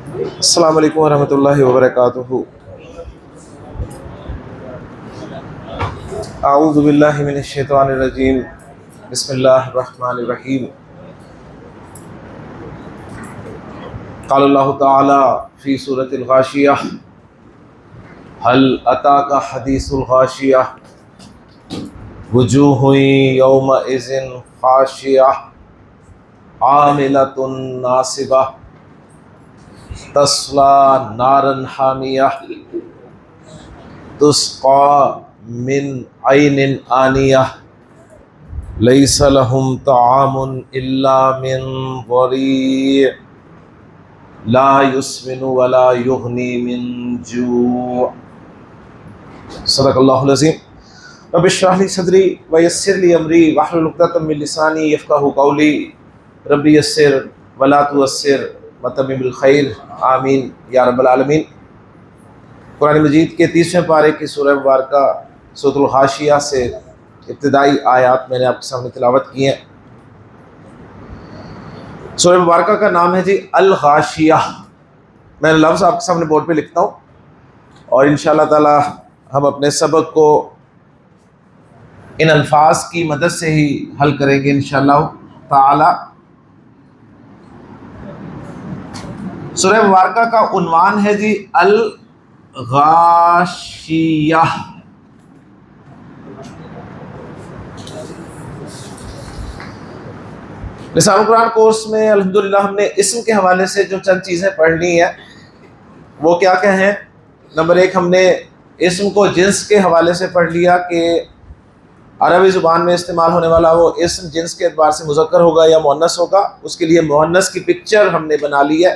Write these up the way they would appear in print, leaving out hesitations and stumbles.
السلام علیکم ورحمۃ اللہ وبرکاتہ۔ اعوذ باللہ من الشیطان الرجیم، بسم اللہ الرحمن الرحیم۔ قال اللہ تعالی فی سورۃ الغاشیہ، هل اتاک حدیث الغاشیہ، وجوہ یومئذ خاشعہ، عاملۃ ناصبہ، تصلی نارا حامیہ، تسقی من عین آنیہ، لیس لہم طعام الا من ضریع، لا یسمن ولا یغنی من جوع۔ صدق اللہ العظیم۔ رب اشرح لی صدری ویسر لی امری واحلل عقدۃ من لسانی یفقہوا قولی، رب یسر ولا تعسر وتمم بالخیر، آمین یا رب العالمین۔ قرآن مجید کے 30ویں پارے کی سورہ مبارکہ سورۃ الغاشیہ سے ابتدائی آیات میں نے آپ کے سامنے تلاوت کی ہیں۔ سورہ مبارکہ کا نام ہے جی الغاشیہ۔ میں لفظ آپ کے سامنے بورڈ پہ لکھتا ہوں اور انشاءاللہ تعالی ہم اپنے سبق کو ان الفاظ کی مدد سے ہی حل کریں گے انشاءاللہ تعالی۔ سورہ مبارکہ کا عنوان ہے جی الغاشیہ۔ لسان القرآن کورس میں الحمدللہ ہم نے اسم کے حوالے سے جو چند چیزیں پڑھ لی ہیں وہ کیا ہیں۔ نمبر ایک، ہم نے اسم کو جنس کے حوالے سے پڑھ لیا کہ عربی زبان میں استعمال ہونے والا وہ اسم جنس کے اعتبار سے مذکر ہوگا یا مؤنث ہوگا، اس کے لیے مؤنث کی پکچر ہم نے بنا لی ہے۔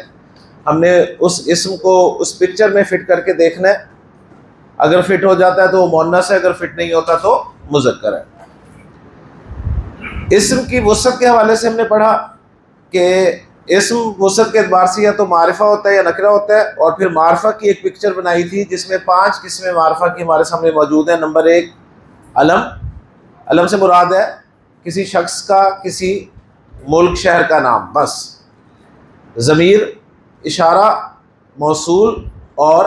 ہم نے اس اسم کو اس پکچر میں فٹ کر کے دیکھنا ہے، اگر فٹ ہو جاتا ہے تو وہ مؤنث ہے، اگر فٹ نہیں ہوتا تو مذکر ہے۔ اسم کی وسعت کے حوالے سے ہم نے پڑھا کہ اسم وسعت کے اعتبار سے یا تو معرفہ ہوتا ہے یا نکرہ ہوتا ہے، اور پھر معرفہ کی ایک پکچر بنائی تھی جس میں 5 قسمیں معرفہ کی ہمارے سامنے موجود ہیں۔ نمبر ایک، علم۔ علم سے مراد ہے کسی شخص کا، کسی ملک شہر کا نام، بس۔ ضمیر، اشارہ، موصول اور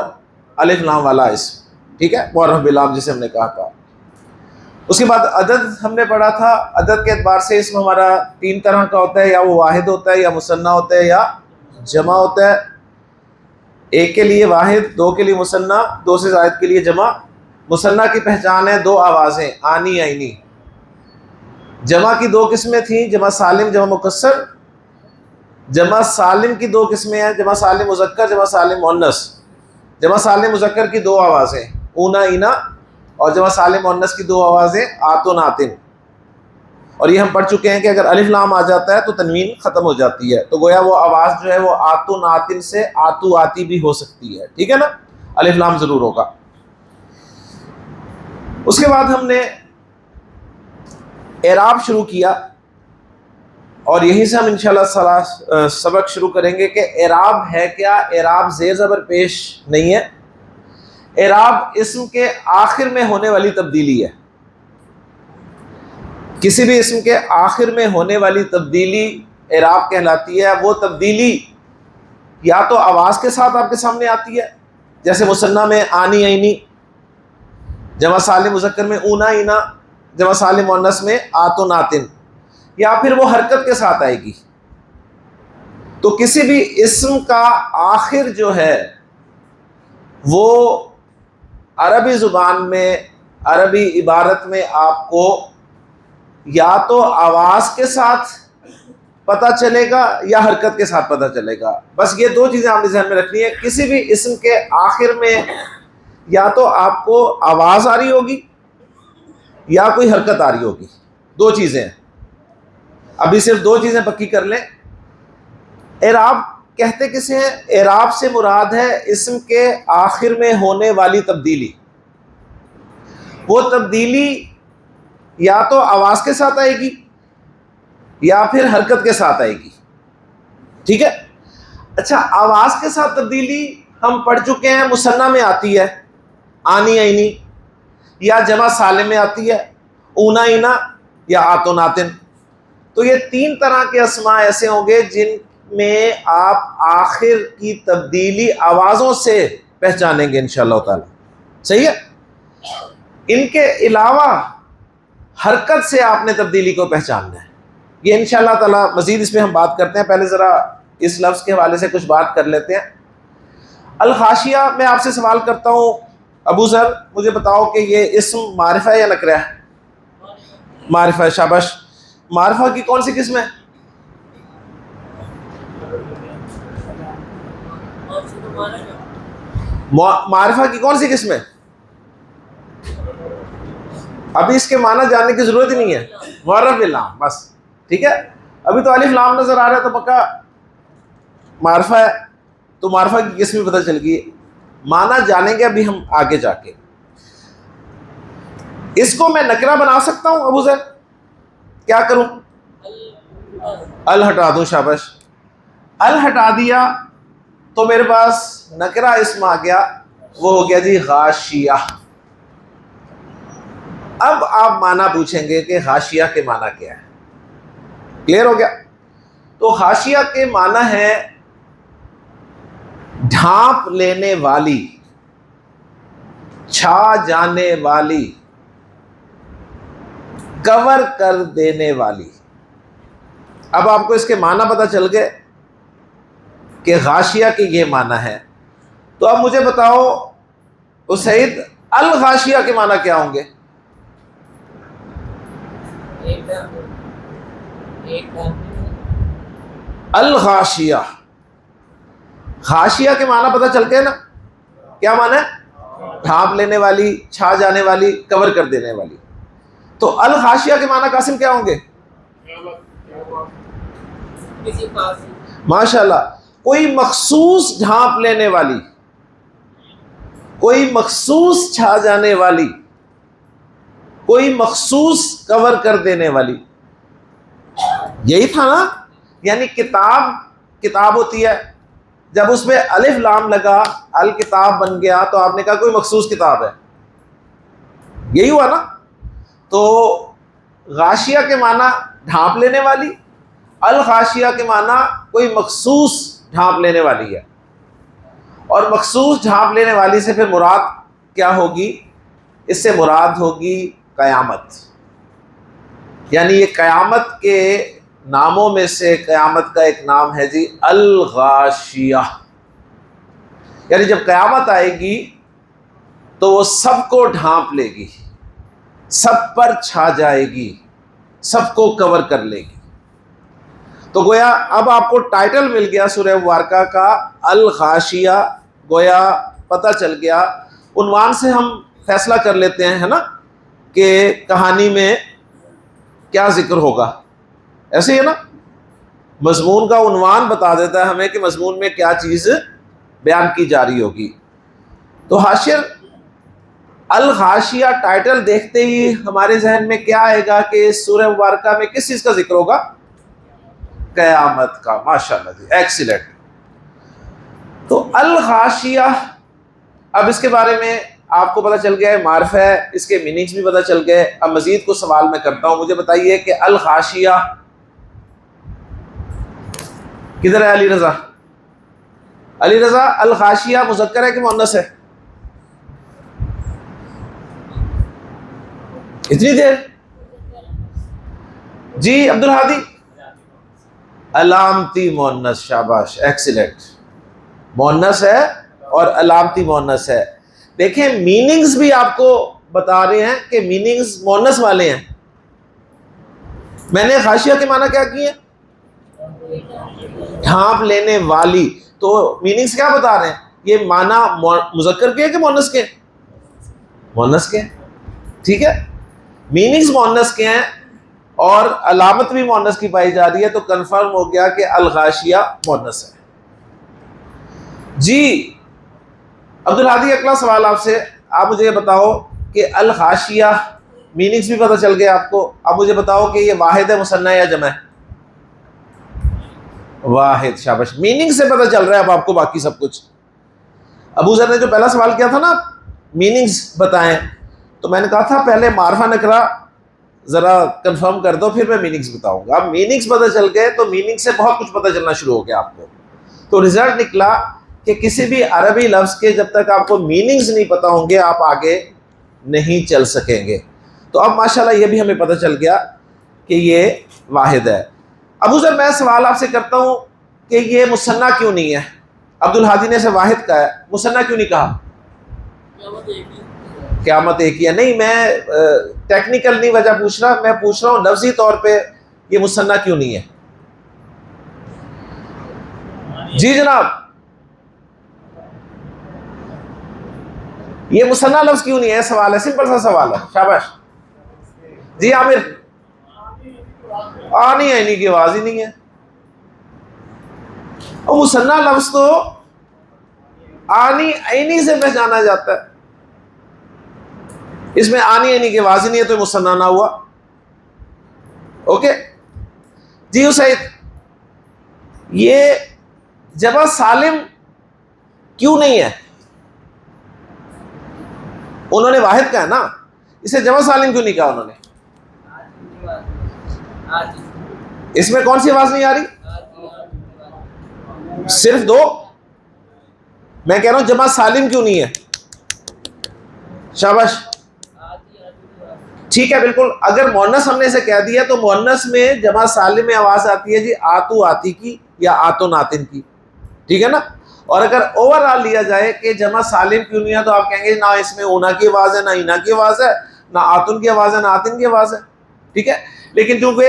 الف لام والا اسم، ٹھیک ہے، معرف بلام جسے ہم نے کہا تھا۔ اس کے بعد عدد ہم نے پڑھا تھا۔ عدد کے اعتبار سے اسم ہمارا 3 طرح کا ہوتا ہے، یا وہ واحد ہوتا ہے، یا مثنیٰ ہوتا ہے، یا جمع ہوتا ہے۔ 1 کے لیے واحد، 2 کے لیے مثنیٰ، 2 سے زائد کے لیے جمع۔ مثنیٰ کی پہچان ہے 2 آوازیں، آنی عینی۔ جمع کی 2 قسمیں تھیں، جمع سالم، جمع مکسر۔ جمع سالم کی 2 قسمیں ہیں، جمع سالم مذکر، جمع سالم مؤنث۔ جمع سالم مذکر کی 2 آوازیں، اونا اینا، اور جمع سالم مؤنث کی 2 آوازیں، آتن آتن۔ اور یہ ہم پڑھ چکے ہیں کہ اگر الف لام آ جاتا ہے تو تنوین ختم ہو جاتی ہے، تو گویا وہ آواز جو ہے وہ آتن آتن سے آتو آتی بھی ہو سکتی ہے، ٹھیک ہے نا، الف لام ضرور ہوگا۔ اس کے بعد ہم نے اعراب شروع کیا، اور یہیں سے ہم انشاءاللہ سبق شروع کریں گے کہ اعراب ہے کیا۔ اعراب زیر زبر پیش نہیں ہے، اعراب اسم کے آخر میں ہونے والی تبدیلی ہے۔ کسی بھی اسم کے آخر میں ہونے والی تبدیلی اعراب کہلاتی ہے۔ وہ تبدیلی یا تو آواز کے ساتھ آپ کے سامنے آتی ہے، جیسے مثنیٰ میں آنی عینی، جمع سالم مذکر میں اونا اینا، جمع سالم مؤنث میں آتن آتن، یا پھر وہ حرکت کے ساتھ آئے گی۔ تو کسی بھی اسم کا آخر جو ہے وہ عربی زبان میں، عربی عبارت میں آپ کو یا تو آواز کے ساتھ پتہ چلے گا یا حرکت کے ساتھ پتہ چلے گا۔ بس یہ 2 چیزیں آپ نے ذہن میں رکھنی ہے۔ کسی بھی اسم کے آخر میں یا تو آپ کو آواز آ رہی ہوگی یا کوئی حرکت آ رہی ہوگی، 2 چیزیں ہیں۔ ابھی صرف 2 چیزیں پکی کر لیں۔ اعراب کہتے کسے ہیں؟ اعراب سے مراد ہے اسم کے آخر میں ہونے والی تبدیلی۔ وہ تبدیلی یا تو آواز کے ساتھ آئے گی یا پھر حرکت کے ساتھ آئے گی، ٹھیک ہے۔ اچھا، آواز کے ساتھ تبدیلی ہم پڑھ چکے ہیں، مثنیٰ میں آتی ہے آنی عینی، یا جمع سالم میں آتی ہے اونا اینا یا آتن آتن۔ تو یہ 3 طرح کے اسماء ایسے ہوں گے جن میں آپ آخر کی تبدیلی آوازوں سے پہچانیں گے انشاءاللہ تعالی. صحیح ہے؟ ان کے علاوہ حرکت سے آپ نے تبدیلی کو پہچاننا ہے. یہ انشاءاللہ تعالی مزید اس میں ہم بات کرتے ہیں. پہلے ذرا اس لفظ کے حوالے سے کچھ بات کر لیتے ہیں. الغاشیہ، میں آپ سے سوال کرتا ہوں ابو ذر، مجھے بتاؤ کہ یہ اسم معرفہ ہے یا نکرہ ہے؟ معرفہ ہے. شاباش. معرفہ کی کون سی قسم ہے؟ معرفہ کی کون سی قسم ہے؟ ابھی اس کے معنی جاننے کی ضرورت ہی نہیں ہے. معرف باللہ بس. ٹھیک ہے، ابھی تو الف لام نظر آ رہا ہے تو پکا معرفہ ہے. تو معرفہ کی قسم بھی پتہ چل گئی. معنی جانیں گے ابھی ہم آگے جا کے. اس کو میں نکرہ بنا سکتا ہوں ابو ذر؟ کیا کروں؟ ال ہٹا دوں. شاباش. ال ہٹا دیا تو میرے پاس نکرہ اسم آ گیا، وہ ہو گیا جی غاشیہ. اب آپ معنی پوچھیں گے کہ غاشیہ کے معنی کیا ہے. کلیئر ہو گیا؟ تو غاشیہ کے معنی ہے ڈھانپ لینے والی، چھا جانے والی، کور کر دینے والی. اب آپ کو اس کے معنی پتہ چل گئے کہ غاشیہ کے یہ معنی ہے. تو اب مجھے بتاؤ اسید، الغاشیہ کے معنی کیا ہوں گے؟ الغاشیہ، غاشیہ کے معنی پتہ چل گئے نا؟ کیا معنی ہے؟ ڈھانپ لینے والی، چھا جانے والی، کور کر دینے والی. تو الغاشیہ کے معنی قاسم کیا ہوں گے؟ ماشاء اللہ، کوئی مخصوص ڈھانپ لینے والی، کوئی مخصوص چھا جانے والی، کوئی مخصوص کور کر دینے والی. یہی تھا نا؟ یعنی کتاب ہوتی ہے، جب اس میں الف لام لگا الکتاب بن گیا تو آپ نے کہا کوئی مخصوص کتاب ہے. یہی ہوا نا؟ تو غاشیہ کے معنی ڈھانپ لینے والی، الغاشیہ کے معنی کوئی مخصوص ڈھانپ لینے والی ہے. اور مخصوص ڈھانپ لینے والی سے پھر مراد کیا ہوگی؟ اس سے مراد ہوگی قیامت. یعنی یہ قیامت کے ناموں میں سے قیامت کا ایک نام ہے جی الغاشیہ. یعنی جب قیامت آئے گی تو وہ سب کو ڈھانپ لے گی، سب پر چھا جائے گی، سب کو کور کر لے گی. تو گویا اب آپ کو ٹائٹل مل گیا سورہ مبارکہ کا الغاشیہ. گویا پتہ چل گیا. عنوان سے ہم فیصلہ کر لیتے ہیں، ہے نا، کہ کہانی میں کیا ذکر ہوگا. ایسے ہی ہے نا، مضمون کا عنوان بتا دیتا ہے ہمیں کہ مضمون میں کیا چیز بیان کی جا رہی ہوگی. تو حاشر الغاشیہ ٹائٹل دیکھتے ہی ہمارے ذہن میں کیا آئے گا کہ سورہ مبارکہ میں کس چیز کا ذکر ہوگا؟ قیامت کا. ماشاءاللہ جی، ایکسیلنٹ. تو الغاشیہ، اب اس کے بارے میں آپ کو پتہ چل گیا ہے معرفہ ہے، اس کے میننگز بھی پتہ چل گئے. اب مزید کچھ سوال میں کرتا ہوں. مجھے بتائیے کہ الغاشیہ کدھر ہے؟ علی رضا، علی رضا، الغاشیہ مذکر ہے کہ مؤنث ہے؟ اتنی دیر جی عبدالہادی؟ علامتی مؤنث. شاباش، ایکسیلنٹ. مؤنث ہے اور علامتی مؤنث ہے. دیکھیں میننگز بھی آپ کو بتا رہے ہیں کہ میننگز مؤنث والے ہیں. میں نے غاشیہ کے معنی کیا کیے؟ ڈھانپ لینے والی. تو میننگز کیا بتا رہے ہیں؟ یہ معنی مذکر کے کہ مؤنث کے؟ مؤنث کے. ٹھیک ہے، میننگز مؤنث کے ہیں اور علامت بھی مؤنث کی پائی جا رہی ہے. تو کنفرم ہو گیا کہ الغاشیہ مؤنث ہے. جی عبدالہادی، اگلا سوال آپ سے. آپ مجھے یہ بتاؤ کہ الغاشیہ میننگز بھی پتہ چل گیا آپ کو. اب مجھے بتاؤ کہ یہ واحد ہے، مثنیٰ یا جمع ہے؟ واحد. شاباش. میننگ سے پتہ چل رہا ہے اب آپ کو باقی سب کچھ. ابو ذر نے جو پہلا سوال کیا تھا نا، میننگز بتائیں، تو میں نے کہا تھا پہلے معرفہ نکرہ ذرا کنفرم کر دو پھر میں میننگز بتاؤں گا. اب میننگز پتہ چل گئے تو میننگ سے بہت کچھ پتہ چلنا شروع ہو گیا آپ کو. تو رزلٹ نکلا کہ کسی بھی عربی لفظ کے جب تک آپ کو میننگز نہیں پتہ ہوں گے آپ آگے نہیں چل سکیں گے. تو اب ماشاءاللہ یہ بھی ہمیں پتہ چل گیا کہ یہ واحد ہے. ابو ذر میں سوال آپ سے کرتا ہوں کہ یہ مثنیٰ کیوں نہیں ہے؟ عبد الحادی نے سے واحد کا ہے، مثنیٰ کیوں نہیں کہا؟ قیامت ایک ہی ہے. نہیں میں ٹیکنیکل نہیں وجہ پوچھ رہا، میں پوچھ رہا ہوں لفظی طور پہ یہ مثنیٰ کیوں نہیں ہے؟ جی جناب، یہ مثنیٰ لفظ کیوں نہیں ہے؟ سوال ہے، سمپل سا سوال ہے. شاباش. جی عامر، آنی عینی کی آواز ہی نہیں ہے. اور مثنیٰ لفظ تو آنی عینی سے پہچانا جاتا ہے، اس میں آنی عینی کی آواز ہی نہیں ہے تو مثنیٰ نہ ہوا. اوکے جی اسید، یہ جمع سالم کیوں نہیں ہے؟ انہوں نے واحد کا ہے نا، اسے جمع سالم کیوں نہیں کہا انہوں نے؟ اس میں کون سی آواز نہیں آ رہی؟ صرف دو. میں کہہ رہا ہوں جمع سالم کیوں نہیں ہے؟ شاباش. ٹھیک ہے بالکل. اگر مؤنث ہم نے اسے کہہ دیا تو مؤنث میں جمع سالم میں آواز آتی ہے جی آتو آتی کی یا آتو ناتن کی، ٹھیک ہے نا. اور اگر اوور آل لیا جائے کہ جمع سالم کیوں نہیں ہے تو آپ کہیں گے نہ اس میں اونا کی آواز ہے، نہ اینا کی آواز ہے، نہ آتن کی آواز ہے، نہ آتن کی آواز ہے. ٹھیک ہے. لیکن چونکہ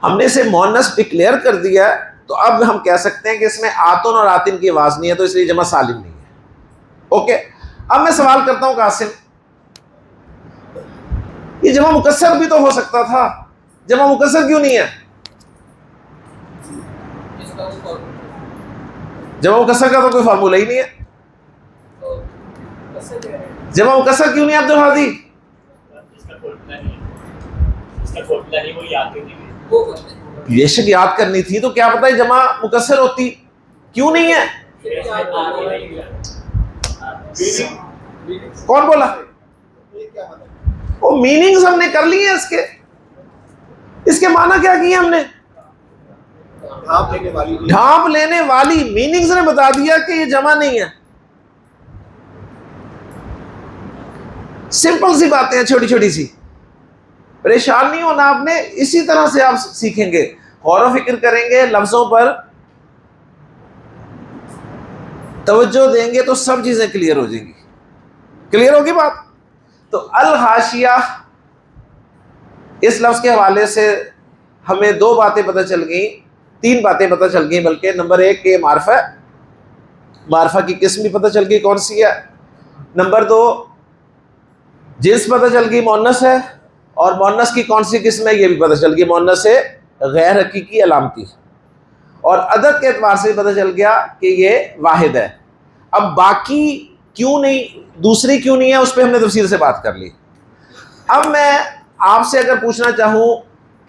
ہم نے اسے مؤنث ڈکلیئر کر دیا ہے تو اب ہم کہہ سکتے ہیں کہ اس میں آتن اور آتن کی آواز نہیں ہے تو اس لیے جمع سالم نہیں ہے. اوکے. اب میں سوال کرتا ہوں قاسم، یہ جمع مکسر بھی تو ہو سکتا تھا، جمع مکسر کیوں نہیں ہے؟ جمع مکسر کا تو کوئی فارمولہ ہی نہیں ہے. جمع مکسر کیوں نہیں ہے عبد الحادی؟ یہ شک یاد کرنی تھی تو کیا پتہ ہے جمع مکسر ہوتی، کیوں نہیں ہے؟ کون بولا؟ وہ میننگز ہم نے کر لی ہیں اس کے معنی کیا کیے ہم نے؟ ڈھانپ لینے والی میننگز نے بتا دیا کہ یہ جمع نہیں ہے. سمپل سی باتیں ہیں، چھوٹی چھوٹی سی. پریشان نہیں ہونا آپ نے، اسی طرح سے آپ سیکھیں گے. غور و فکر کریں گے، لفظوں پر توجہ دیں گے تو سب چیزیں کلیئر ہو جائیں گی. کلیئر ہوگی بات؟ تو الغاشیہ اس لفظ کے حوالے سے ہمیں دو باتیں پتہ چل گئیں، تین باتیں پتہ چل گئیں بلکہ. نمبر ایک کہ معرفہ، معرفہ کی قسم بھی پتہ چل گئی کون سی ہے. نمبر دو جنس پتہ چل گئی مؤنث ہے، اور مؤنث کی کون سی قسم ہے یہ بھی پتہ چل گئی، مؤنث ہے غیر حقیقی علامتی. اور عدد کے اعتبار سے پتہ چل گیا کہ یہ واحد ہے. اب باقی کیوں نہیں، دوسری کیوں نہیں ہے، اس پہ ہم نے تفصیل سے بات کر لی. اب میں آپ سے اگر پوچھنا چاہوں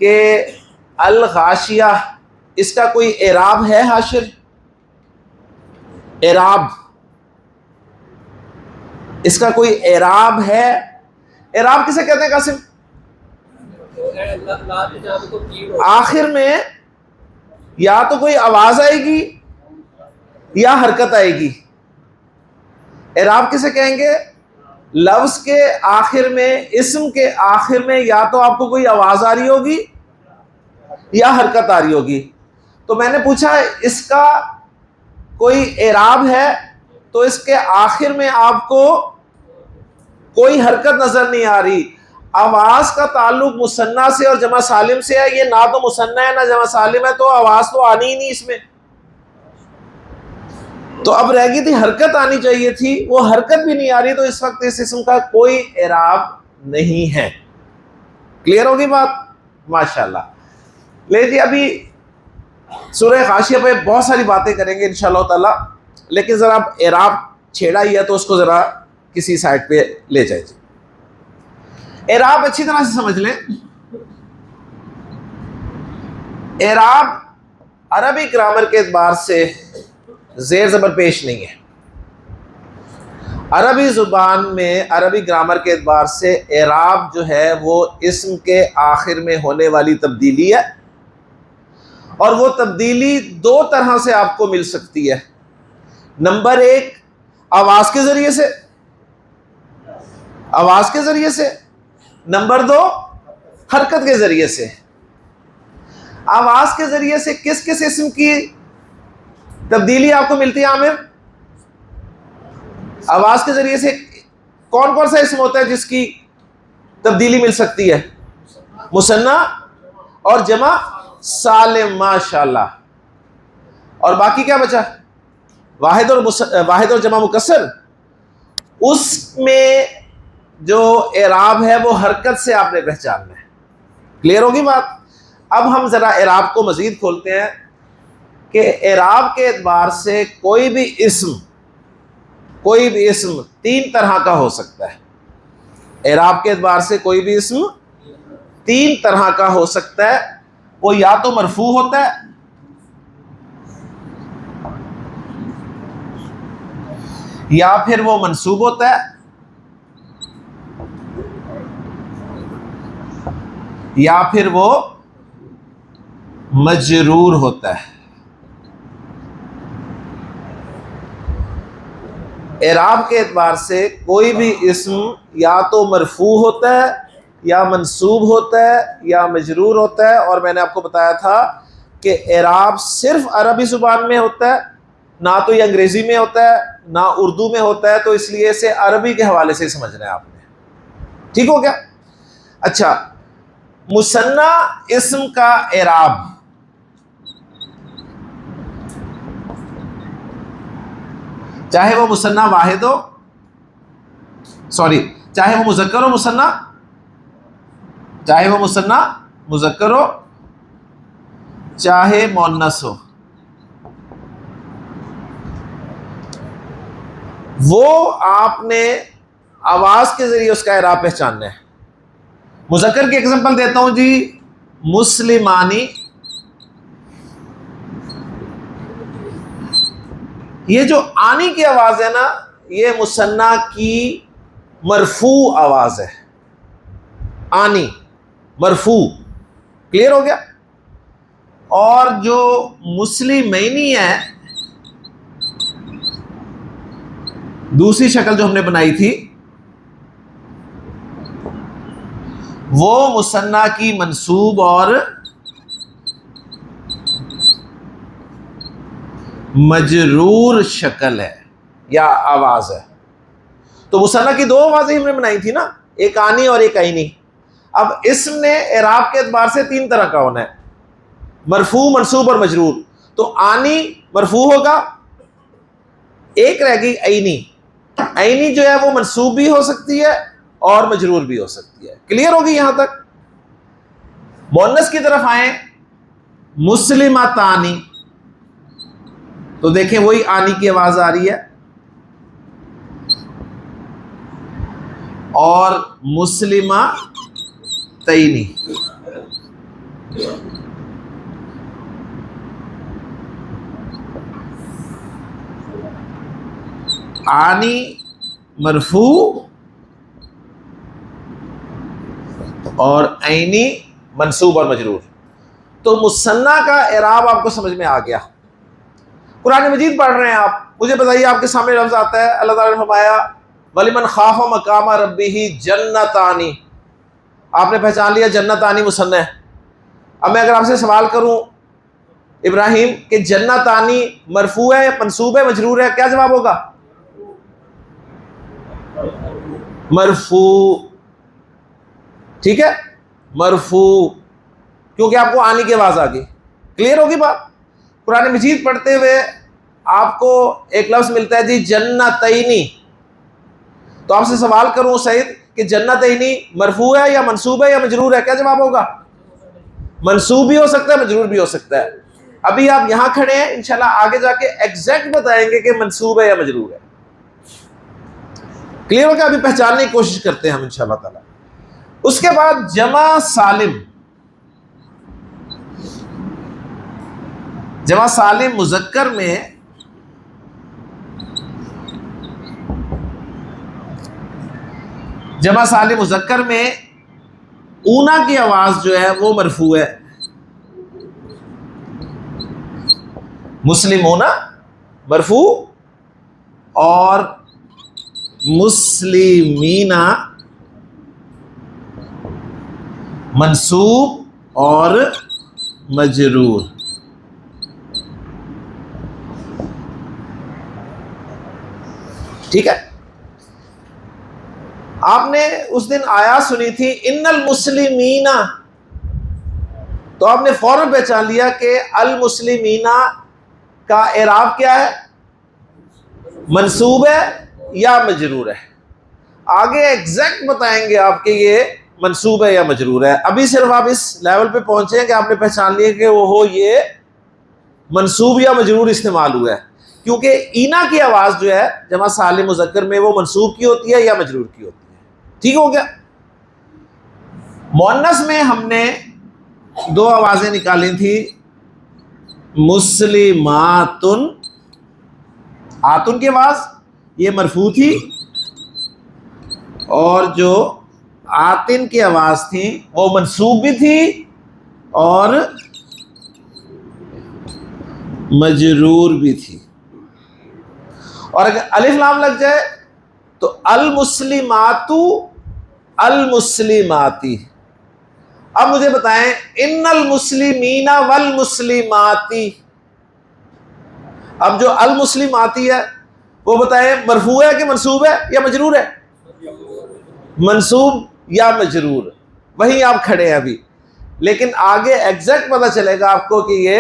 کہ الغاشیہ اس کا کوئی اعراب ہے؟ حاشر اعراب، اس کا کوئی اعراب ہے؟ اعراب کسے کہتے ہیں قاسم؟ آخر میں یا تو کوئی آواز آئے گی یا حرکت آئے گی. اعراب کسے کہیں گے؟ لفظ کے آخر میں، اسم کے آخر میں یا تو آپ کو کوئی آواز آ رہی ہوگی یا حرکت آ رہی ہوگی. تو میں نے پوچھا اس کا کوئی اعراب ہے تو اس کے آخر میں آپ کو کوئی حرکت نظر نہیں آ رہی. آواز کا تعلق مثنیٰ سے اور جمع سالم سے ہے، یہ نہ تو مثنیٰ ہے نہ جمع سالم ہے تو آواز تو آنی ہی نہیں اس میں. تو اب رہ گئی تھی حرکت آنی چاہیے تھی، وہ حرکت بھی نہیں آ رہی تو اس وقت اس اسم کا کوئی اعراب نہیں ہے. کلیئر ہوگی بات؟ ماشاءاللہ. لے جی ابھی سورہ غاشیہ پہ بہت ساری باتیں کریں گے انشاءاللہ تعالی، لیکن ذرا اب اعراب چھیڑا ہی ہے تو اس کو ذرا کسی سائٹ پہ لے جائے. جی اعراب اچھی طرح سے سمجھ لیں. اعراب عربی گرامر کے اعتبار سے زیر زبر پیش نہیں ہے. عربی زبان میں عربی گرامر کے اعتبار سے اعراب جو ہے وہ اسم کے آخر میں ہونے والی تبدیلی ہے، اور وہ تبدیلی دو طرح سے آپ کو مل سکتی ہے۔ نمبر ایک، آواز کے ذریعے سے، آواز کے ذریعے سے۔ نمبر دو، حرکت کے ذریعے سے۔ آواز کے ذریعے سے کس کس اسم کی تبدیلی آپ کو ملتی ہے عامر؟ آواز کے ذریعے سے کون کون سا اسم ہوتا ہے جس کی تبدیلی مل سکتی ہے؟ مثنیٰ اور جمع سالم، ماشاءاللہ۔ اور باقی کیا بچا؟ واحد اور جمع مکسر۔ اس میں جو اعراب ہے وہ حرکت سے آپ نے پہچاننا ہے۔ کلیئر ہوگی بات؟ اب ہم ذرا اعراب کو مزید کھولتے ہیں کہ اعراب کے اعتبار سے کوئی بھی اسم تین طرح کا ہو سکتا ہے۔ اعراب کے اعتبار سے کوئی بھی اسم تین طرح کا ہو سکتا ہے۔ وہ یا تو مرفوع ہوتا ہے، یا پھر وہ منصوب ہوتا ہے، یا پھر وہ مجرور ہوتا ہے۔ اعراب کے اعتبار سے کوئی بھی اسم یا تو مرفوع ہوتا ہے، یا منصوب ہوتا ہے، یا مجرور ہوتا ہے۔ اور میں نے آپ کو بتایا تھا کہ اعراب صرف عربی زبان میں ہوتا ہے، نہ تو یہ انگریزی میں ہوتا ہے نہ اردو میں ہوتا ہے، تو اس لیے اسے عربی کے حوالے سے سمجھنا ہے آپ نے۔ ٹھیک ہو گیا؟ اچھا، مثنیٰ اسم کا اعراب، چاہے وہ مثنیٰ واحد ہو، چاہے وہ مذکر ہو مثنیٰ، چاہے وہ مثنیٰ مذکر ہو، چاہے مؤنث ہو، وہ آپ نے آواز کے ذریعے اس کا اعراب پہچاننا ہے۔ مذکر کی ایگزامپل دیتا ہوں جی، مسلمانی۔ یہ جو آنی کی آواز ہے نا، یہ مثنیٰ کی مرفوع آواز ہے۔ آنی مرفوع، کلیئر ہو گیا؟ اور جو مسلمینی ہے، دوسری شکل جو ہم نے بنائی تھی، وہ مثنیٰ کی منصوب اور مجرور شکل ہے یا آواز ہے۔ تو مثنیٰ کی دو آوازیں ہم نے بنائی تھی نا، ایک آنی اور ایک عینی۔ اب اسم نے اعراب کے اعتبار سے تین طرح کا ہونا ہے، مرفوع، منصوب اور مجرور۔ تو آنی مرفوع ہوگا، ایک رہ گئی عینی۔ عینی جو ہے وہ منصوب بھی ہو سکتی ہے اور مجرور بھی ہو سکتی ہے۔ کلیئر ہوگی یہاں تک؟ مؤنث کی طرف آئیں، مسلمتانی، تو دیکھیں وہی آنی کی آواز آ رہی ہے، اور مسلمہ تینی، آنی مرفوع اور عینی منصوب اور مجرور۔ تو مثنیٰ کا اعراب آپ کو سمجھ میں آ گیا۔ قرآن مجید پڑھ رہے ہیں آپ، مجھے بتائیے آپ کے سامنے لفظ آتا ہے، اللہ تعالیٰ نے فرمایا وَلِمَنْ خَافَ مَقَامَ رَبِّهِ جَنَّتَانِ، آپ نے پہچان لیا جنتانی مثنیٰ ہے۔ اب میں اگر آپ سے سوال کروں ابراہیم کہ جنتانی مرفوع ہے، منصوب ہے، مجرور ہے، کیا جواب ہوگا؟ مرفوع۔ ٹھیک ہے، مرفوع، کیونکہ آپ کو آنے کی آواز آ گئی۔ کلیئر ہوگی بات؟ قرآن مجید پڑھتے ہوئے آپ کو ایک لفظ ملتا ہے جی جنتینی، تو آپ سے سوال کروں سعید کہ جنتینی مرفوع ہے یا منصوب ہے یا مجرور ہے، کیا جواب ہوگا؟ منصوب بھی ہو سکتا ہے، مجرور بھی ہو سکتا ہے۔ ابھی آپ یہاں کھڑے ہیں، انشاءاللہ آگے جا کے ایگزیکٹ بتائیں گے کہ منصوب ہے یا مجرور ہے۔ کلیئر ہو گیا؟ ابھی پہچاننے کی کوشش کرتے ہیں ہم انشاءاللہ تعالی۔ اس کے بعد جمع سالم، جمع سالم مذکر میں جمع سالم مذکر میں اونا کی آواز جو ہے وہ مرفوع ہے، مسلمون مرفوع اور مسلمین منصوب اور مجرور۔ ٹھیک ہے، آپ نے اس دن آیات سنی تھی ان المسلمین، تو آپ نے فوراً پہچان لیا کہ المسلمین کا اعراب کیا ہے، منصوب ہے یا مجرور ہے۔ آگے ایگزیکٹ بتائیں گے آپ کہ یہ منصوب ہے یا مجرور ہے۔ ابھی صرف آپ اس لیول پہ پہنچے ہیں کہ آپ نے پہچان لیا کہ وہ یہ منصوب یا مجرور استعمال ہوا ہے، کیونکہ اینا کی آواز جو ہے جمع سالم مذکر میں وہ منصوب کی ہوتی ہے یا مجرور کی ہوتی ہے۔ ٹھیک ہو گیا۔ مؤنث میں ہم نے دو آوازیں نکالی تھی، مسلماتن، آتن کی آواز یہ مرفوع تھی، اور جو آتن کی آواز تھی وہ منصوب بھی تھی اور مجرور بھی تھی۔ اور اگر الف لام لگ جائے تو المسلمات المسلماتی۔ اب مجھے بتائیں ان المسلمین والمسلماتی، اب جو المسلماتی ہے وہ بتائیں مرفوع ہے کہ منصوب ہے یا مجرور ہے؟ منصوب یا مجرور، وہیں آپ کھڑے ہیں ابھی، لیکن آگے ایگزیکٹ پتہ چلے گا آپ کو کہ یہ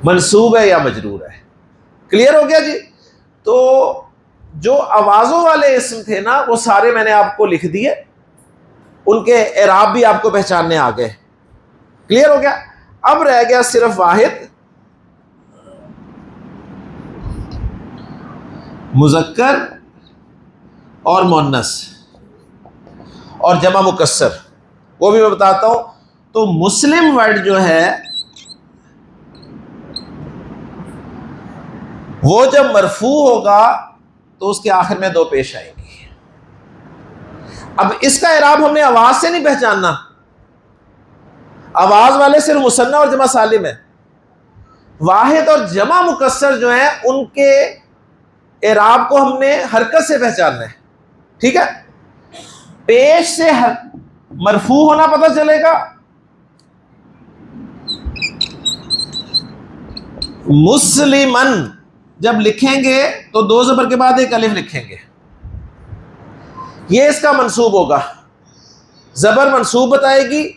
منصوب ہے یا مجرور ہے۔ کلیئر ہو گیا جی؟ تو جو آوازوں والے اسم تھے نا وہ سارے میں نے آپ کو لکھ دیے، ان کے اعراب بھی آپ کو پہچاننے آ گئے۔ کلیئر ہو گیا؟ اب رہ گیا صرف واحد، مذکر اور مؤنث اور جمع مکسر، وہ بھی میں بتاتا ہوں۔ تو مسلم ورڈ جو ہے وہ جب مرفوع ہوگا تو اس کے آخر میں دو پیش آئیں گی۔ اب اس کا اعراب ہم نے آواز سے نہیں پہچاننا، آواز والے صرف مثنیٰ اور جمع سالم ہے۔ واحد اور جمع مکسر جو ہیں ان کے اعراب کو ہم نے حرکت سے پہچاننا ہے۔ ٹھیک ہے، پیش سے مرفوع ہونا پتہ چلے گا، مسلمن جب لکھیں گے تو دو زبر کے بعد ایک الف لکھیں گے، یہ اس کا منصوب ہوگا، زبر منصوب بتائے گی،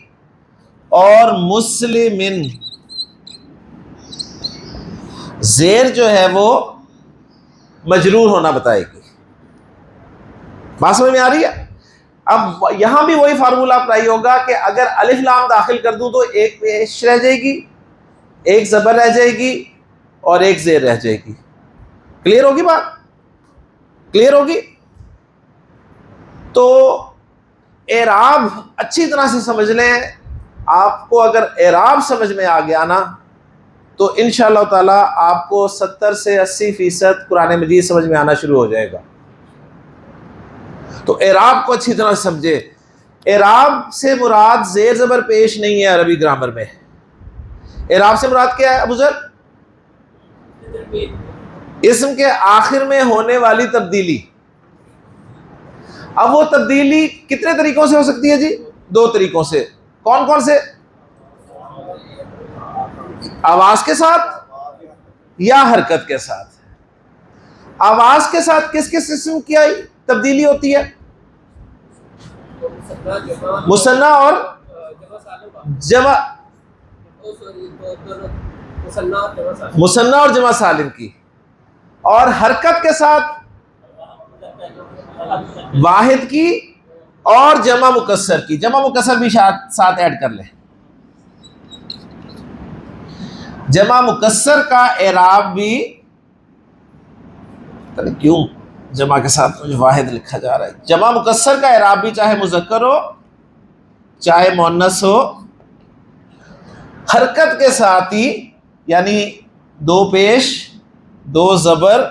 اور مسلمن زیر جو ہے وہ مجرور ہونا بتائے گی۔ بات سمجھ میں آ رہی ہے؟ اب یہاں بھی وہی فارمولہ اپلائی ہوگا کہ اگر الف لام داخل کر دوں تو ایک پیش رہ جائے گی، ایک زبر رہ جائے گی اور ایک زیر رہ جائے گی۔ کلیئر ہوگی بات؟ کلیئر ہوگی؟ تو اعراب اچھی طرح سے سمجھ لیں۔ آپ کو اگر اعراب سمجھ میں آ گیا نا تو انشاءاللہ تعالی آپ کو 70 سے 80% قرآن مجید سمجھ میں آنا شروع ہو جائے گا۔ تو اعراب کو اچھی طرح سمجھے۔ اعراب سے مراد زیر زبر پیش نہیں ہے عربی گرامر میں۔ اعراب سے مراد کیا ہے ابو ذر؟ اسم کے آخر میں ہونے والی تبدیلی۔ اب وہ تبدیلی کتنے طریقوں سے ہو سکتی ہے جی؟ دو طریقوں سے۔ کون کون سے؟ آواز کے ساتھ یا حرکت کے ساتھ۔ آواز کے ساتھ کس کس اسم کی تبدیلی ہوتی ہے؟ مثنیٰ اور جمع، مثنیٰ اور جمع سالم کی، اور حرکت کے ساتھ واحد کی اور جمع مکسر کی۔ جمع مکسر بھی ساتھ ایڈ کر لیں۔ جمع مکسر کا اعراب بھی کیوں جمع کے ساتھ مجھے واحد لکھا جا رہا ہے؟ جمع مکسر کا اعراب بھی چاہے مذکر ہو چاہے مؤنث ہو، حرکت کے ساتھ ہی، یعنی دو پیش، دو زبر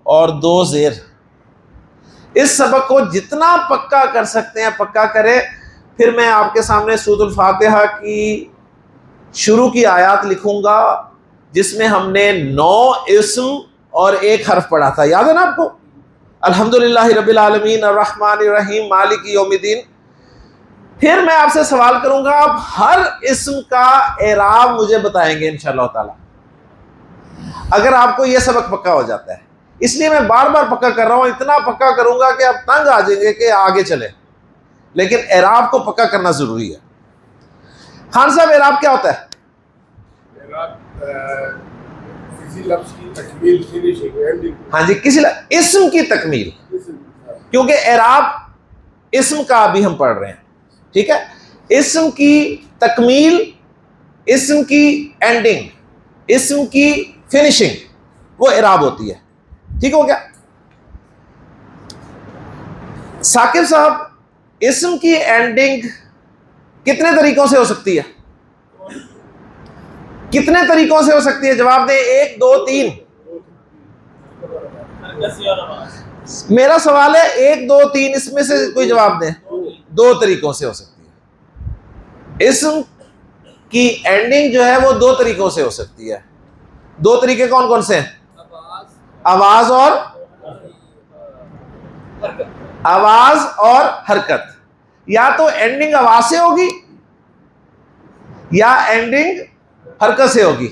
اور دو زیر، اس سبق کو جتنا پکا کر سکتے ہیں پکا کرے. پھر میں آپ کے سامنے سورۃ الفاتحہ کی شروع کی آیات لکھوں گا جس میں ہم نے 9 اسم اور 1 حرف پڑھا تھا. یاد ہے نا آپ کو؟ الحمدللہ رب العالمین الرحمن الرحیم مالک یوم الدین. پھر میں آپ سے سوال کروں گا، آپ ہر اسم کا اعراب مجھے بتائیں گے انشاءاللہ تعالی، اگر آپ کو یہ سبق پکا ہو جاتا ہے. اس لیے میں بار بار پکا کر رہا ہوں، اتنا پکا کروں گا کہ آپ تنگ آ جائیں گے کہ آگے چلیں، لیکن اعراب کو پکا کرنا ضروری ہے. خان صاحب اعراب کیا ہوتا ہے؟ کسی لفظ کی تکمیل، فنیشنگ، اینڈنگ. ہاں جی، کسی اسم کی تکمیل، کیونکہ اعراب اسم کا بھی ہم پڑھ رہے ہیں. ٹھیک ہے، اسم کی تکمیل، اسم کی اینڈنگ، اسم کی فنیشنگ، وہ اعراب ہوتی ہے. ٹھیک ہو گیا؟ ثاقب صاحب، اسم کی اینڈنگ کتنے طریقوں سے ہو سکتی ہے؟ کتنے طریقوں سے ہو سکتی ہے؟ جواب دیں. 1 2 3. میرا سوال ہے 1 2 3 اس میں سے کوئی جواب دیں. 2 طریقوں سے ہو سکتی ہے. اسم کی اینڈنگ جو ہے وہ 2 طریقوں سے ہو سکتی ہے. 2 طریقے کون کون سے ہیں؟ آواز اور حرکت. یا تو اینڈنگ آواز سے ہوگی یا اینڈنگ حرکت سے ہوگی.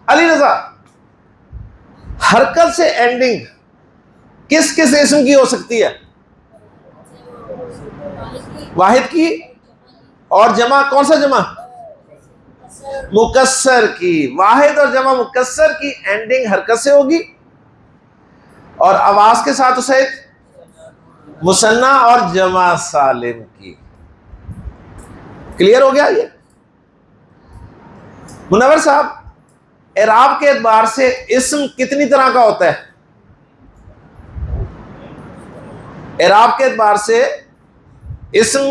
علی رضا، حرکت سے اینڈنگ کس کس اسم کی ہو سکتی ہے؟ واحد کی اور جمع. کون سا جمع؟ مکسر کی. واحد اور جمع مکسر کی اینڈنگ حرکت سے ہوگی، اور آواز کے ساتھ اسے مثنیٰ اور جمع سالم کی. کلیئر ہو گیا یہ؟ منور صاحب، اعراب کے اعتبار سے اسم کتنی طرح کا ہوتا ہے؟ اعراب کے اعتبار سے اسم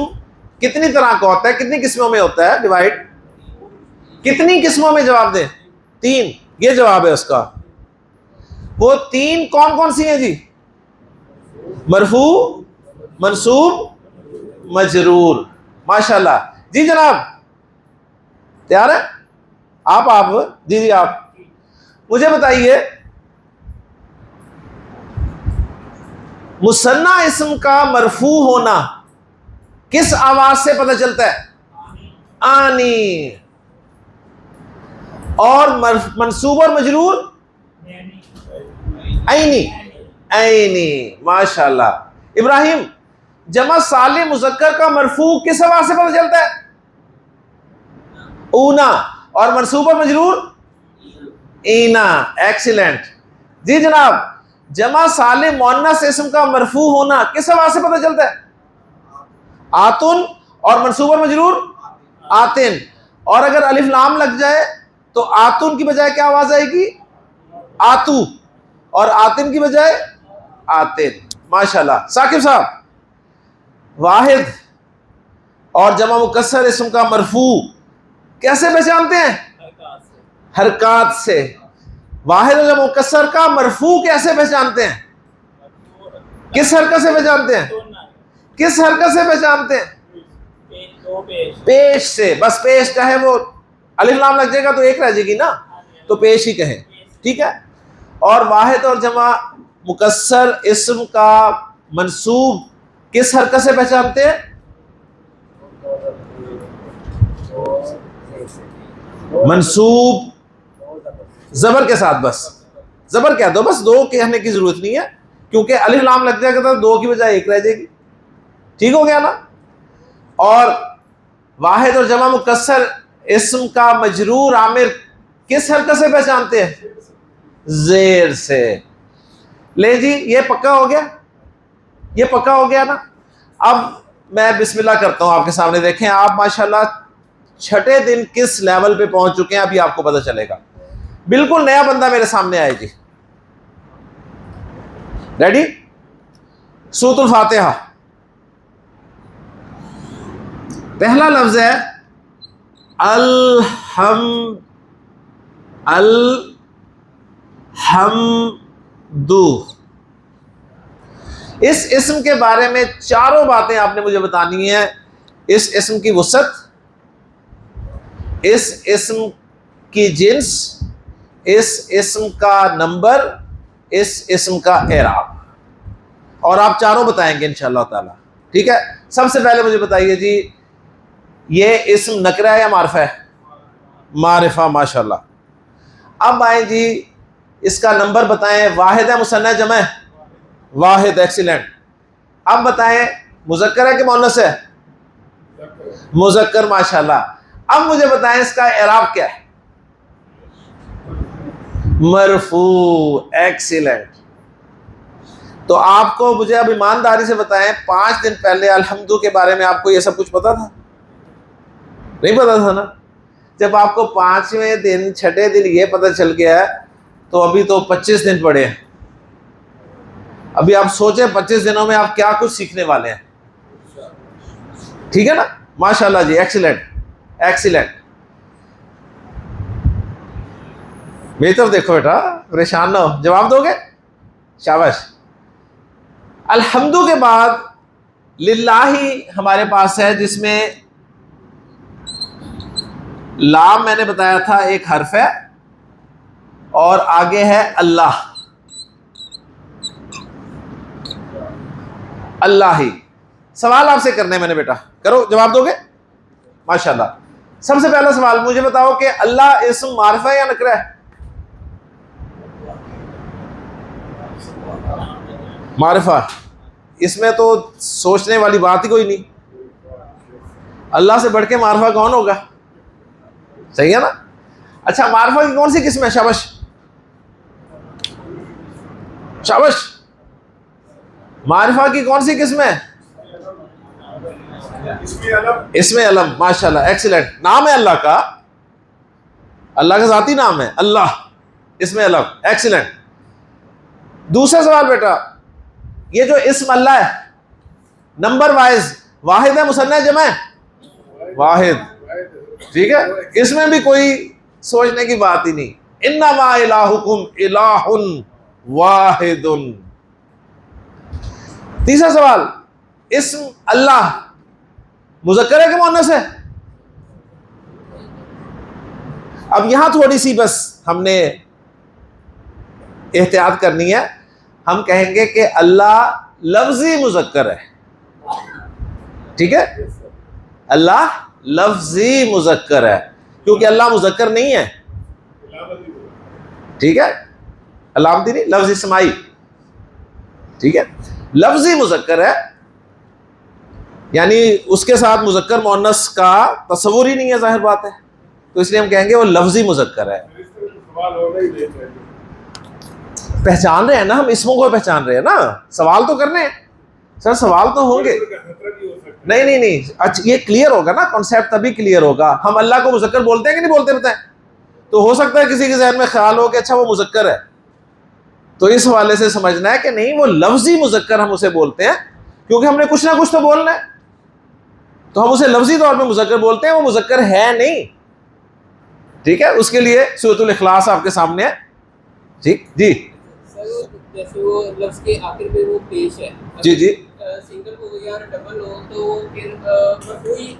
کتنی طرح کا ہوتا ہے؟ کتنی قسموں میں ہوتا ہے ڈیوائڈ؟ کتنی قسموں میں؟ جواب دیں. 3. یہ جواب ہے اس کا. وہ 3 کون کون سی ہیں جی؟ مرفوع، منصوب، مجرور. ماشاءاللہ. جی جناب، تیار ہے آپ جی آپ مجھے بتائیے، مثنیٰ اسم کا مرفوع ہونا کس آواز سے پتہ چلتا ہے؟ آنی. اور منصوب اور مجرور؟ عینی. عینی. ماشاءاللہ. ابراہیم، جمع سالم مذکر کا مرفوع کس آواز سے پتہ چلتا ہے؟ اونا. اور منصوب اور مجرور؟ اینا. ایکسیلنٹ. جی جناب، جمع سالم مؤنث اسم کا مرفوع ہونا کس آواز سے پتہ چلتا ہے؟ آتن. اور منصوب اور مجرور؟ آتن. اور اگر الف لام لگ جائے تو آتن کی بجائے کیا آواز آئے گی؟ آتو. اور آتن کی بجائے آتن. ماشاءاللہ. ثاقب صاحب، واحد اور جمع مکسر اسم کا مرفوع کیسے پہچانتے ہیں؟ حرکات سے. واحد اور جمع مکسر کا مرفوع کیسے پہچانتے ہیں؟ کس حرکت سے پہچانتے ہیں؟ کس حرکت سے پہچانتے ہیں؟ پیش سے. بس پیش چاہے وہ الف لام لگ جائے گا تو ایک رہ جائے گی نا، تو پیش ہی کہیں. ٹھیک ہے. اور واحد اور جمع مکسر اسم کا منصوب کس حرکت سے پہچانتے ہیں؟ منصوب زبر کے ساتھ. بس زبر کہہ دو، بس 2 کہنے کی ضرورت نہیں ہے، کیونکہ الف لام لگ جائے گا تو 2 کی بجائے 1 رہ جائے گی. ٹھیک ہو گیا نا؟ اور واحد اور جمع مکسر اسم کا مجرور عامر کس حرکت سے پہچانتے ہیں؟ زیر سے. لے جی، یہ پکا ہو گیا، یہ پکا ہو گیا نا. اب میں بسم اللہ کرتا ہوں آپ کے سامنے. دیکھیں آپ ماشاءاللہ 6 دن کس لیول پہ پہنچ چکے ہیں، ابھی آپ کو پتہ چلے گا. بالکل نیا بندہ میرے سامنے آئے جی. ریڈی؟ سورۃ الفاتحہ. پہلا لفظ ہے الحمد. اس اسم کے بارے میں چاروں باتیں آپ نے مجھے بتانی ہیں. اس اسم کی وسعت، اس اسم کی جنس، اس اسم کا نمبر، اس اسم کا اعراب، اور آپ چاروں بتائیں گے انشاءاللہ تعالی. ٹھیک ہے. سب سے پہلے مجھے بتائیے جی، یہ اسم نکرہ ہے یا معرفہ ہے؟ معرفہ. ماشاءاللہ. اب آئیں جی، اس کا نمبر بتائیں. واحد ہے مثنیٰ جمع ہے؟ واحد. ایکسیلنٹ. اب بتائیں مذکر ہے کہ مؤنث ہے؟ مذکر. ماشاءاللہ. اب مجھے بتائیں اس کا اعراب کیا ہے؟ مرفوع. ایکسیلنٹ. تو آپ کو مجھے اب ایمانداری سے بتائیں، 5 دن پہلے الحمدو کے بارے میں آپ کو یہ سب کچھ پتا تھا؟ نہیں پتا تھا نا؟ جب آپ کو 5ویں دن 6ٹھے دن یہ پتہ چل گیا ہے تو ابھی تو 25 دن پڑے ہیں. ابھی آپ سوچیں 25 دنوں میں آپ کیا کچھ سیکھنے والے ہیں. ٹھیک ہے نا؟ ماشاءاللہ جی. ایکسیلنٹ. ایکسیلنٹ. میری طرف دیکھو بیٹا، پریشان نہ ہو. جواب دو گے؟ شاباش. الحمدو کے بعد للہ ہمارے پاس ہے، جس میں لام میں نے بتایا تھا ایک حرف ہے، اور آگے ہے اللہ. اللہ ہی. سوال آپ سے کرنے میں نے بیٹا، کرو. جواب دو گے؟ ماشاءاللہ. سب سے پہلا سوال مجھے بتاؤ کہ اللہ اسم معرفہ ہے یا نکرہ ہے؟ معرفہ. اس میں تو سوچنے والی بات ہی کوئی نہیں. اللہ سے بڑھ کے معرفہ کون ہوگا؟ صحیح ہے نا؟ اچھا، معرفہ کی کون سی قسم ہے؟ شاباش شاباش. معرفہ کی کون سی قسم ہے؟ اسم علم. ماشاءاللہ. ایکسیلنٹ. نام ہے اللہ کا، اللہ کا ذاتی نام ہے اللہ، اسم علم. ایکسیلنٹ. دوسرا سوال بیٹا، یہ جو اسم اللہ ہے نمبر وائز واحد ہے مثنیٰ جمع ہے؟ واحد. ٹھیک ہے. اس میں بھی کوئی سوچنے کی بات ہی نہیں. انما الہکم الہ واحد. تیسرا سوال، اسم اللہ مذکر ہے کہ مؤنث ہے؟ اب یہاں تھوڑی سی بس ہم نے احتیاط کرنی ہے. ہم کہیں گے کہ اللہ لفظی مذکر ہے. ٹھیک ہے؟ اللہ لفظی مذکر ہے، کیونکہ اللہ مذکر نہیں ہے. ٹھیک ہے؟ علامتی نہیں، لفظ سمائی. ٹھیک ہے؟ لفظی مذکر ہے، یعنی اس کے ساتھ مذکر مؤنث کا تصور ہی نہیں ہے. ظاہر بات ہے. تو اس لیے ہم کہیں گے وہ لفظی مذکر ہے. پہچان رہے ہیں نا ہم، اسموں کو پہچان رہے ہیں نا. سوال تو کرنے ہیں سر، سوال تو ہوں گے. نہیں نہیں نہیں، اچھا یہ کلیئر ہوگا نا کانسیپٹ، تبھی کلیئر ہوگا. ہم اللہ کو مذکر بولتے ہیں کہ نہیں بولتے بتائیں؟ تو ہو سکتا ہے کسی کے ذہن میں خیال ہو کہ اچھا وہ مذکر ہے، تو اس حوالے سے سمجھنا ہے کہ نہیں، وہ لفظی مذکر ہم اسے بولتے ہیں، کیونکہ ہم نے کچھ نہ کچھ تو بولنا ہے. تو ہم اسے لفظی طور پہ مذکر بولتے ہیں، وہ مذکر ہے نہیں. ٹھیک ہے؟ اس کے لیے سورۃ الاخلاص آپ کے سامنے ہے. ٹھیک جی. جیسے وہ لفظ کے آخر پہ وہ پیش ہے، جی جی سنگل ہو یا ڈبل ہو تو پھر مرفوع ہی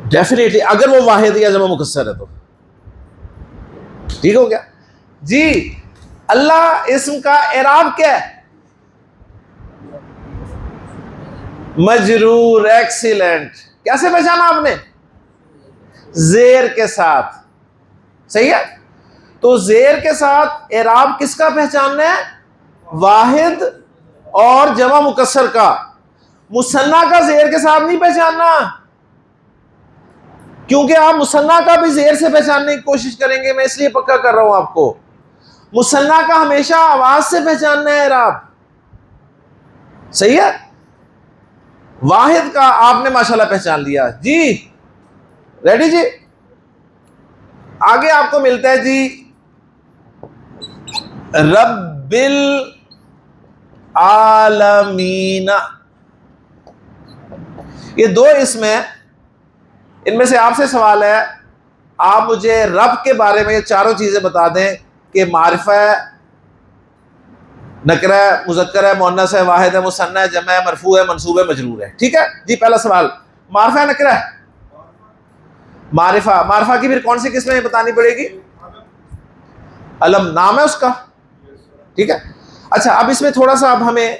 ڈیفینیٹلی، اگر وہ واحد یا جمع مکسر ہے تو. ٹھیک ہو گیا جی. اللہ اسم کا اعراب کیا ہے؟ مجرور. ایکسیلنٹ. کیسے پہچانا آپ نے؟ زیر کے ساتھ. صحیح ہے. تو زیر کے ساتھ اعراب کس کا پہچاننا ہے؟ واحد اور جمع مکسر کا. مثنیٰ کا زیر کے ساتھ نہیں پہچاننا، کیونکہ آپ مثنیٰ کا بھی زیر سے پہچاننے کی کوشش کریں گے. میں اس لیے پکا کر رہا ہوں آپ کو، مثنیٰ کا ہمیشہ آواز سے پہچاننا ہے اعراب. صحیح ہے. واحد کا آپ نے ماشاءاللہ پہچان لیا جی. ریڈی جی. آگے آپ کو ملتا ہے جی رب العالمین. یہ دو اسم ہیں. ان میں سے آپ سے سوال ہے، آپ مجھے رب کے بارے میں یہ چاروں چیزیں بتا دیں کہ معرفہ ہے، نکرہ ہے، مذکر ہے، مؤنث ہے، واحد ہے، مثنی ہے، جمع ہے، مرفوع ہے، منصوب ہے، مجرور ہے. ٹھیک ہے جی. پہلا سوال، معرفہ ہے نکرہ ہے؟ معرفہ. معرفہ کی پھر کون سی قسمیں بتانی پڑے گی؟ علم، نام ہے اس کا. ٹھیک ہے. اچھا اب اس میں تھوڑا سا اب ہمیں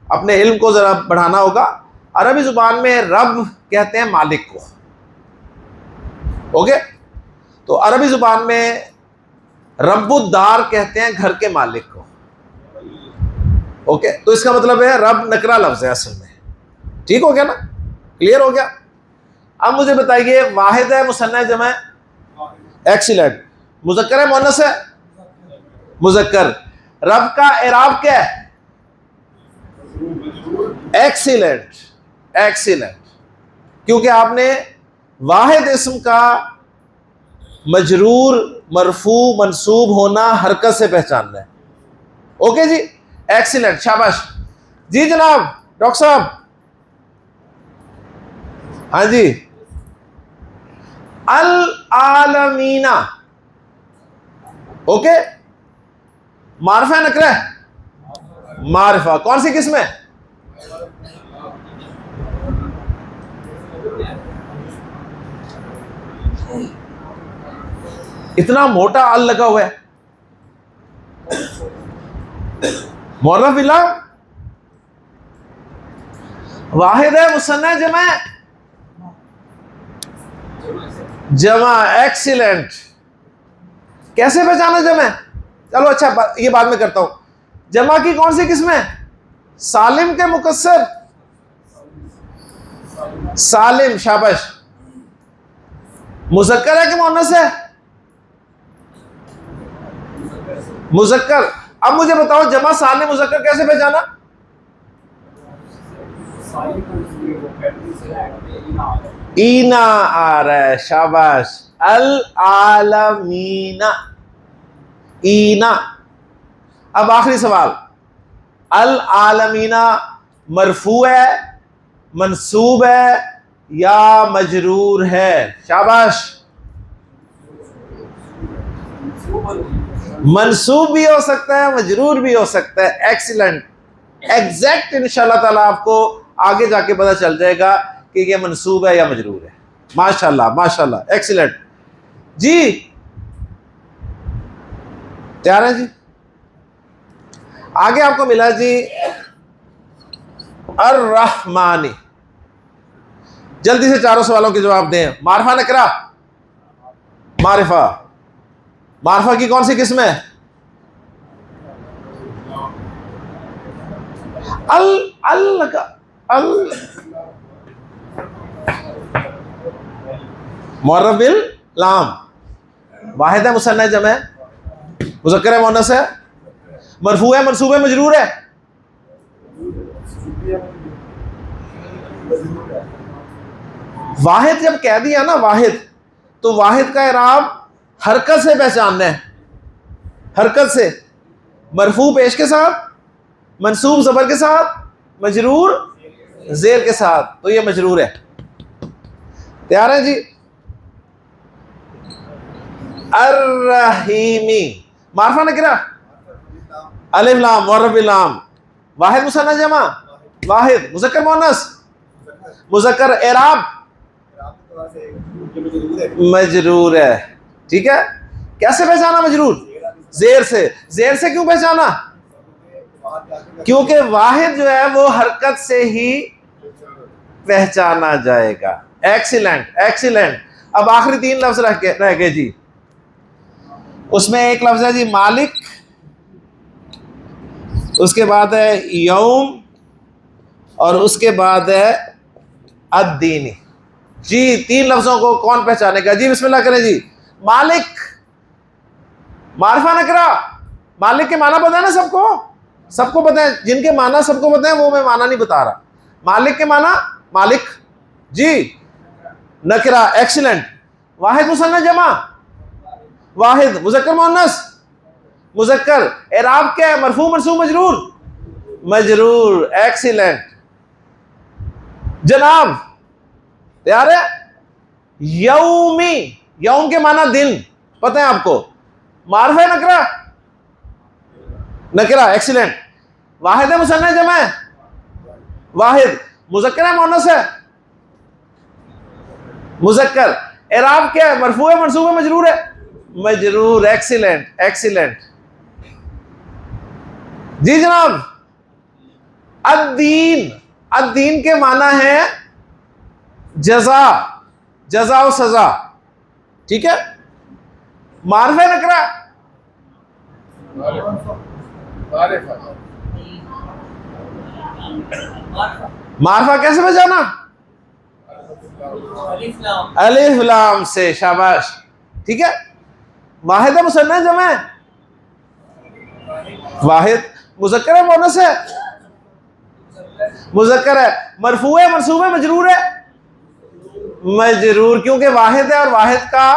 اپنے علم کو ذرا بڑھانا ہوگا. عربی زبان میں رب کہتے ہیں مالک کو. اوکے. تو عربی زبان میں رب الدار کہتے ہیں گھر کے مالک کو. اوکے. تو اس کا مطلب ہے رب نکرہ لفظ ہے اصل میں. ٹھیک ہو گیا نا؟ کلیئر ہو گیا؟ اب مجھے بتائیے واحد ہے، مثنی ہے، جمع ہے؟ ایکسیلنٹ. مذکر ہے، مؤنث ہے؟ مذکر. رب کا اعراب کیا ہے؟ ایکسیلنٹ. ایکسیلنٹ. کیونکہ آپ نے واحد اسم کا مجرور، مرفوع، منصوب ہونا حرکت سے پہچاننا ہے. اوکے جی. ایکسیلنٹ. شاباش. جی جناب ڈاکٹر صاحب. ہاں جی. العالمین. اوکے. معرفہ نکرہ ہے؟ معرفہ. کون سی قسم ہے؟ اتنا موٹا ال لگا ہوا ہے. معرف باللہ. واحد ہے، مثنی ہے، جمع ہے؟ جمع. ایکسیلنٹ. کیسے پہچانا جمع؟ چلو اچھا یہ بعد میں کرتا ہوں. جمع کی کون سی قسم ہے؟ سالم کے مکسر؟ سالم. شاباش. مذکر ہے کہ مؤنث ہے؟ مذکر. اب مجھے بتاؤ جمع سالم مذکر کیسے پہچانا؟ اینا آ رہا ہے. شاباش. العالمین. اینا. اب آخری سوال، العالمین مرفوع ہے، منصوب ہے یا مجرور ہے؟ شاباش. منصوب بھی ہو سکتا ہے، مجرور بھی ہو سکتا ہے. ایکسیلنٹ. ایگزیکٹ انشاءاللہ تعالیٰ آپ کو آگے جا کے پتہ چل جائے گا کہ یہ منصوب ہے یا مجرور ہے. ماشاءاللہ ماشاءاللہ. ایکسیلنٹ. جی تیار ہے جی؟ آگے آپ کو ملا جی الرحمانی. جلدی سے چاروں سوالوں کے جواب دیں. معرفہ نکرہ؟ معرفہ. معرفہ کی کون سی قسم ہے؟ معرف باللام. واحد ہے، مثنی ہے، جمع ہے؟ مذکر ہے، مؤنث ہے؟ مرفوع ہے، منصوب ہے، مجرور ہے؟ واحد جب کہہ دیا نا واحد، تو واحد کا اعراب حرکت سے پہچاننا ہے. حرکت سے. مرفوع پیش کے ساتھ، منصوب زبر کے ساتھ، مجرور زیر کے ساتھ. تو یہ مجرور ہے. تیار ہے جی؟ الرحیمی. معرفہ نکرہ؟ الف لام. معرف باللام. واحد، مثنی، جمع؟ واحد. مذکر، مؤنث؟ مذکر. اعراب مجرور ہے. ٹھیک ہے. کیسے پہچانا مجرور؟ زیر سے. زیر سے کیوں پہچانا؟ کیونکہ واحد جو ہے وہ حرکت سے ہی پہچانا جائے گا. Excellent excellent. اب آخری تین لفظ رہ گئے جی. اس میں ایک لفظ ہے جی مالک، اس کے بعد ہے یوم، اور اس کے بعد ہے الدینی. جی تین لفظوں کو کون پہچانے گا؟ جی بسم اللہ کریں جی. مالک. معرفہ نکرہ. مالک کے معنی پتہ ہے نا سب کو؟ سب کو پتہ ہے. جن کے معنی سب کو پتہ ہے وہ میں معنی نہیں بتا رہا. مالک کے معنی مالک. جی نکرہ. ایکسیلنٹ. واحد، مثنی، جمع؟ واحد. مذکر، مؤنث؟ مذکر. اعراب کیا ہے؟ مرفوع، منصوب، مجرور؟ مجرور. ایکسیلنٹ. جناب تیار ہے؟ یومی. یوم کے معنی دن پتہ ہے آپ کو؟ معرفہ نکرہ؟ نکرہ. ایکسیلنٹ. واحد ہے مثنی جمع ہے؟ واحد. مذکر ہے مؤنث ہے؟ مذکر. اعراب کیا ہے؟ مرفوع ہے منصوب ہے مجرور ہے؟ مجرور. Excellent excellent. جی جناب. الدین. الدین کے معنی ہے جزا، جزا و سزا. ٹھیک ہے. معرف ہے نکرہ؟ معرفہ کیسے بجانا؟ الف لام سے. شاباش. ٹھیک ہے. واحد ہے مثنی جمع ہے؟ واحد. مذکر ہے مؤنث ہے؟ مذکر ہے. مرفوع ہے منصوب ہے مجرور ہے؟ مجرور. کیونکہ واحد ہے اور واحد کا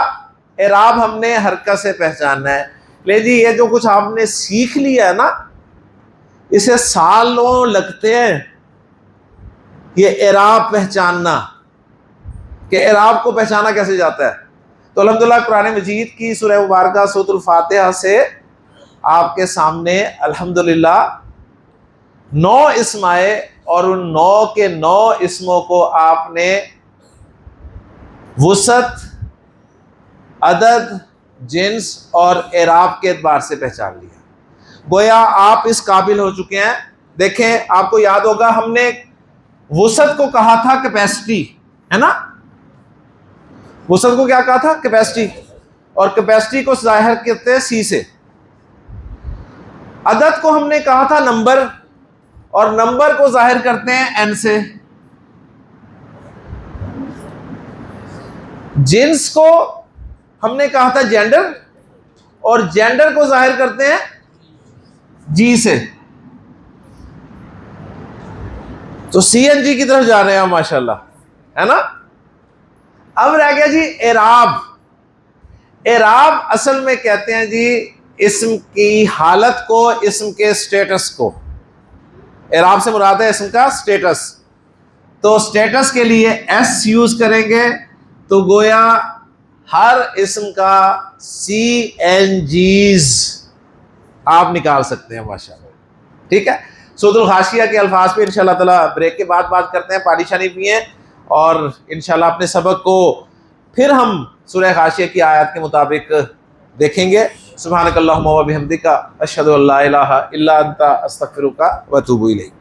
اعراب ہم نے حرکت سے پہچاننا ہے. لے جی یہ جو کچھ آپ نے سیکھ لیا ہے نا، اسے سالوں لگتے ہیں یہ اعراب پہچاننا، کہ اعراب کو پہچانا کیسے جاتا ہے. تو الحمدللہ قرآن مجید کی سورہ مبارکہ سورۃ الفاتحہ سے آپ کے سامنے الحمدللہ 9 اسم آئے، اور ان 9 کے 9 اسموں کو آپ نے وسعت، عدد، جنس اور اعراب کے اعتبار سے پہچان لیا. گویا آپ اس قابل ہو چکے ہیں. دیکھیں آپ کو یاد ہوگا ہم نے وسعت کو کہا تھا کیپیسٹی، ہے نا؟ وسعت کو کیا کہا تھا؟ کیپیسٹی. اور کیپیسٹی کو ظاہر کرتے ہیں سی سے. عدد کو ہم نے کہا تھا نمبر، اور نمبر کو ظاہر کرتے ہیں این سے. جنس کو ہم نے کہا تھا جینڈر، اور جینڈر کو ظاہر کرتے ہیں جی سے. تو سی این جی کی طرف جا رہے ہیں ہم ماشاءاللہ، ہے نا؟ اب رہ گیا جی اعراب. اعراب اصل میں کہتے ہیں جی اسم کی حالت کو، اسم کے سٹیٹس کو. اعراب سے مراد ہے اسم کا سٹیٹس. تو سٹیٹس کے لیے ایس یوز کریں گے تو گویا ہر اسم کا سی این جیز آپ نکال سکتے ہیں ماشاءاللہ. ٹھیک ہے. سورۃ الغاشیہ کے الفاظ پہ انشاءاللہ تعالی بریک کے بعد بات کرتے ہیں. پانی شانی پیئیں اور انشاءاللہ اپنے سبق کو پھر ہم سورہ غاشیہ کی آیات کے مطابق دیکھیں گے. سبحانک اللہم و بحمدک اشہد ان لا الہ الا انت استغفرک و اتوب الیک.